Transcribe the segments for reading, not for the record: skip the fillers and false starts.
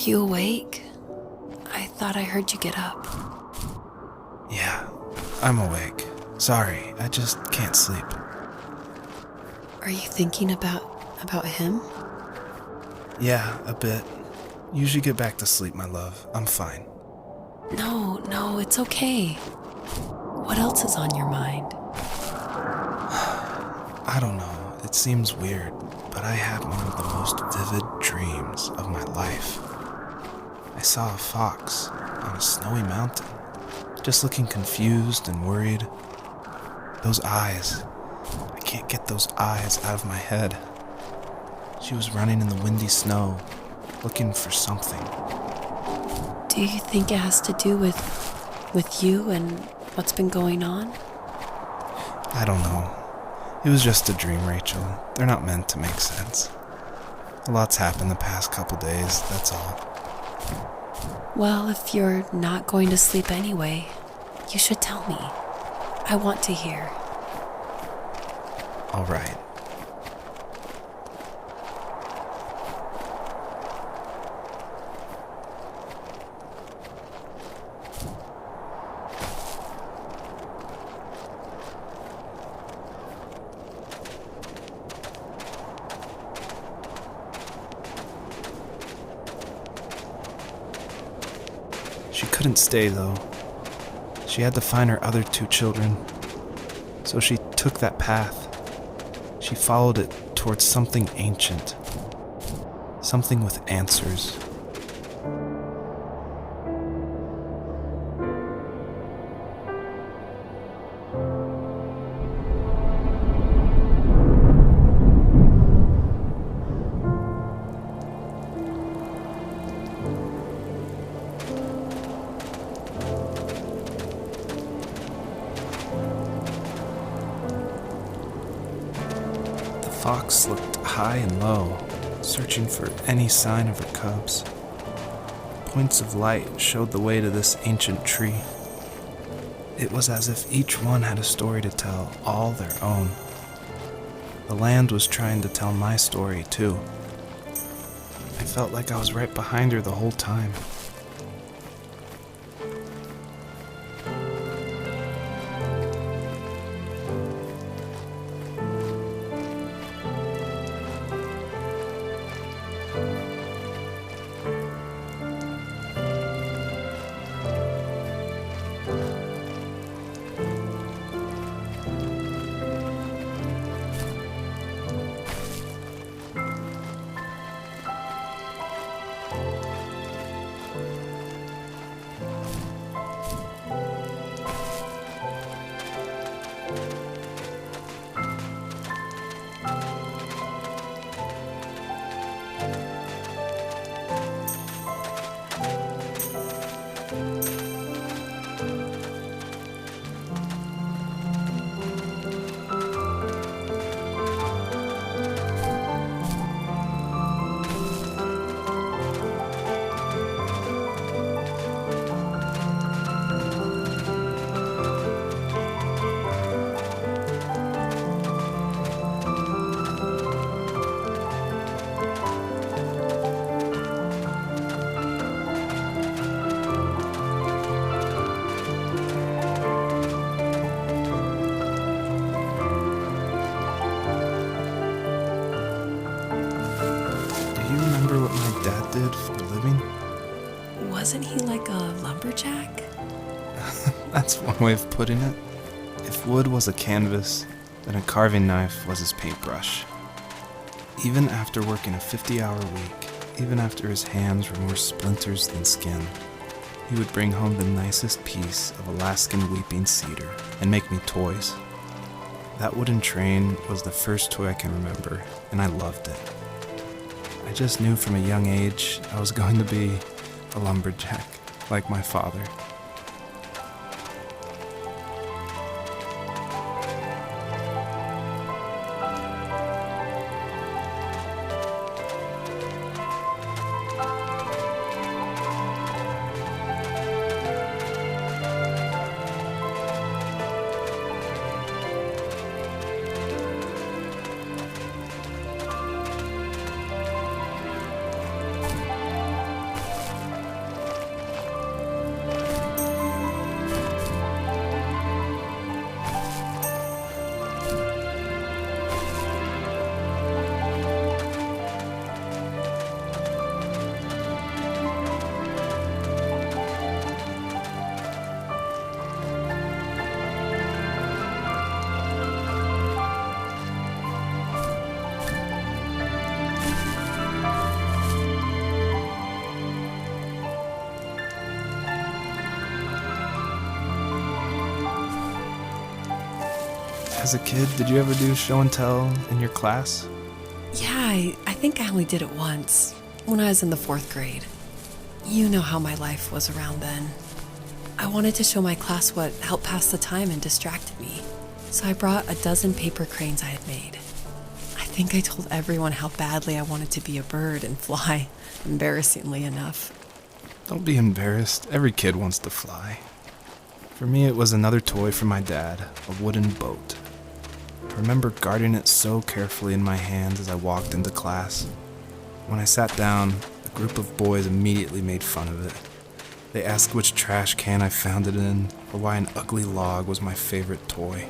you awake? I thought I heard you get up. Yeah, I'm awake. Sorry, I just can't sleep. Are you thinking about him? Yeah, a bit. Usually get back to sleep, my love. I'm fine. No, it's okay. What else is on your mind? I don't know. It seems weird, but I had one of the most vivid dreams of my life. I saw a fox on a snowy mountain, just looking confused and worried. Those eyes. I can't get those eyes out of my head. She was running in the windy snow, looking for something. Do you think it has to do with you and what's been going on? I don't know. It was just a dream, Rachel. They're not meant to make sense. A lot's happened the past couple days, that's all. Well, if you're not going to sleep anyway, you should tell me. I want to hear. All right. She couldn't stay, though. She had to find her other 2 children. So she took that path. She followed it towards something ancient. Something with answers. The fox looked high and low, searching for any sign of her cubs. Points of light showed the way to this ancient tree. It was as if each one had a story to tell, all their own. The land was trying to tell my story, too. I felt like I was right behind her the whole time. Did for a living? Wasn't he like a lumberjack? That's one way of putting it. If wood was a canvas, then a carving knife was his paintbrush. Even after working a 50-hour week, even after his hands were more splinters than skin, he would bring home the nicest piece of Alaskan weeping cedar and make me toys. That wooden train was the first toy I can remember, and I loved it. I just knew from a young age I was going to be a lumberjack, like my father. As a kid, did you ever do show and tell in your class? Yeah, I think I only did it once, when I was in the 4th grade. You know how my life was around then. I wanted to show my class what helped pass the time and distracted me, so I brought a dozen paper cranes I had made. I think I told everyone how badly I wanted to be a bird and fly, embarrassingly enough. Don't be embarrassed. Every kid wants to fly. For me, it was another toy from my dad, a wooden boat. I remember guarding it so carefully in my hands as I walked into class. When I sat down, a group of boys immediately made fun of it. They asked which trash can I found it in, or why an ugly log was my favorite toy.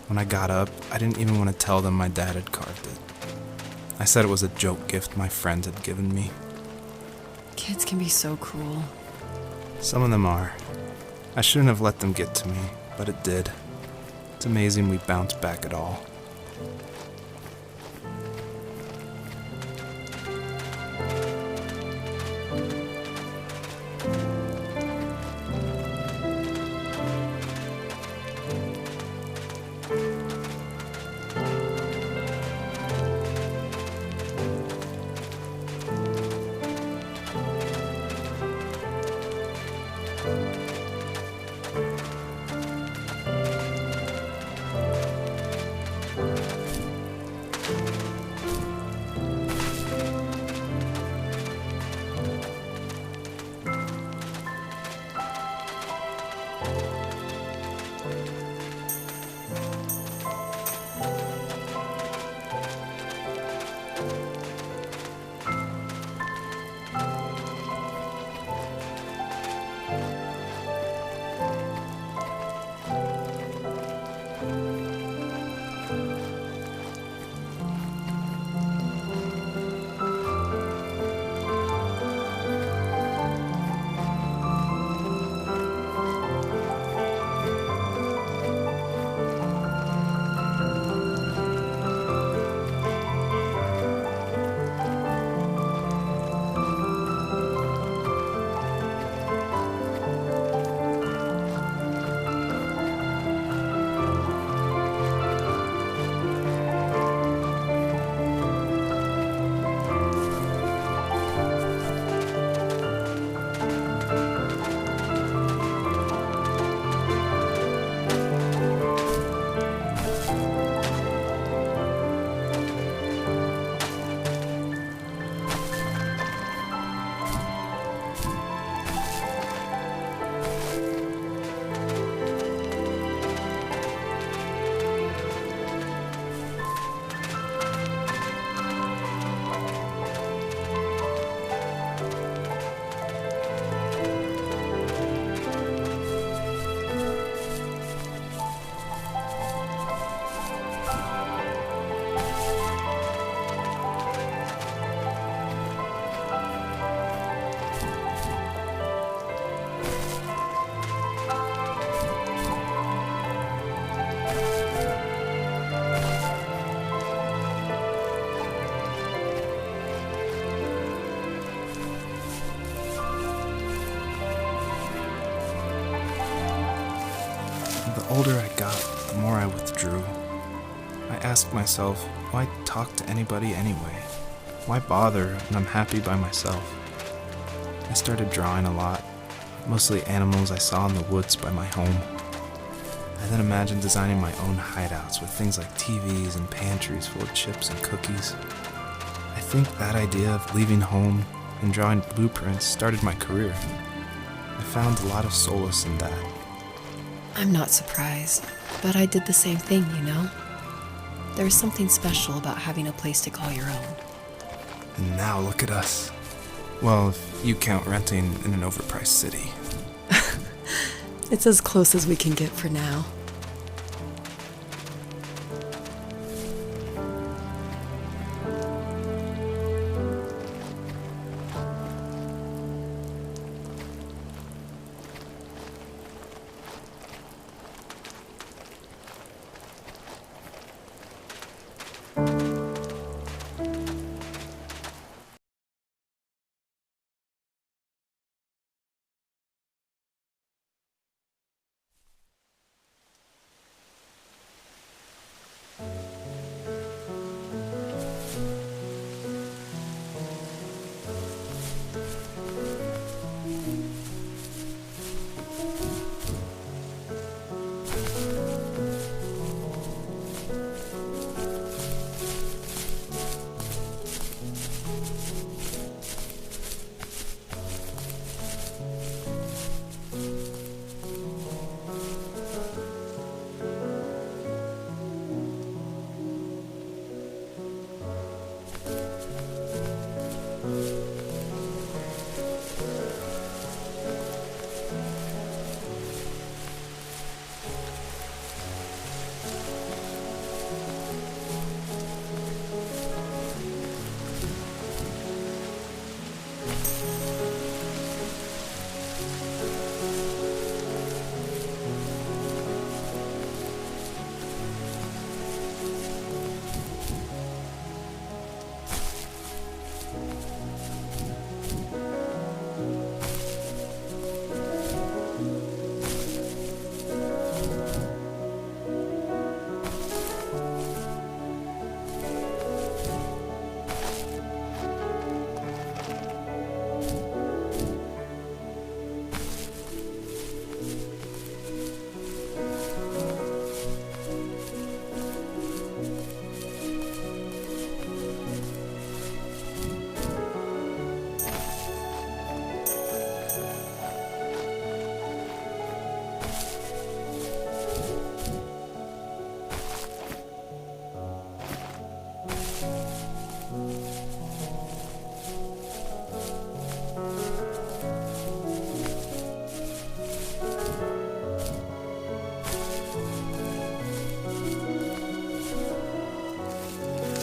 When I got up, I didn't even want to tell them my dad had carved it. I said it was a joke gift my friends had given me. Kids can be so cruel. Some of them are. I shouldn't have let them get to me, but it did. It's amazing we bounced back at all. The older I got, the more I withdrew. I asked myself, why talk to anybody anyway? Why bother when I'm happy by myself? I started drawing a lot, mostly animals I saw in the woods by my home. I then imagined designing my own hideouts with things like TVs and pantries full of chips and cookies. I think that idea of leaving home and drawing blueprints started my career. I found a lot of solace in that. I'm not surprised, but I did the same thing, you know? There's something special about having a place to call your own. And now look at us. Well, if you count renting in an overpriced city. It's as close as we can get for now.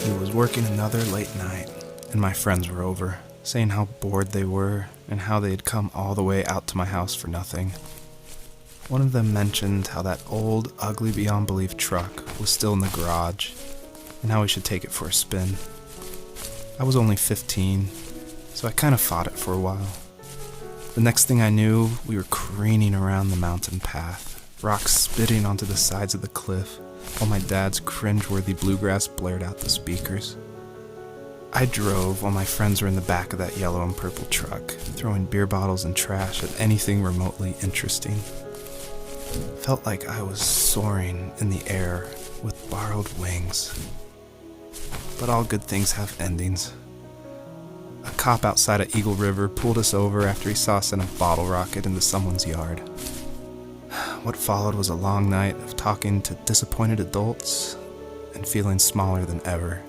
He was working another late night, and my friends were over, saying how bored they were and how they had come all the way out to my house for nothing. One of them mentioned how that old, ugly beyond belief truck was still in the garage, and how we should take it for a spin. I was only 15, so I kind of fought it for a while. The next thing I knew, we were careening around the mountain path, rocks spitting onto the sides of the cliff, while my dad's cringeworthy bluegrass blared out the speakers. I drove while my friends were in the back of that yellow and purple truck, throwing beer bottles and trash at anything remotely interesting. Felt like I was soaring in the air with borrowed wings. But all good things have endings. A cop outside of Eagle River pulled us over after he saw us send a bottle rocket into someone's yard. What followed was a long night of talking to disappointed adults and feeling smaller than ever.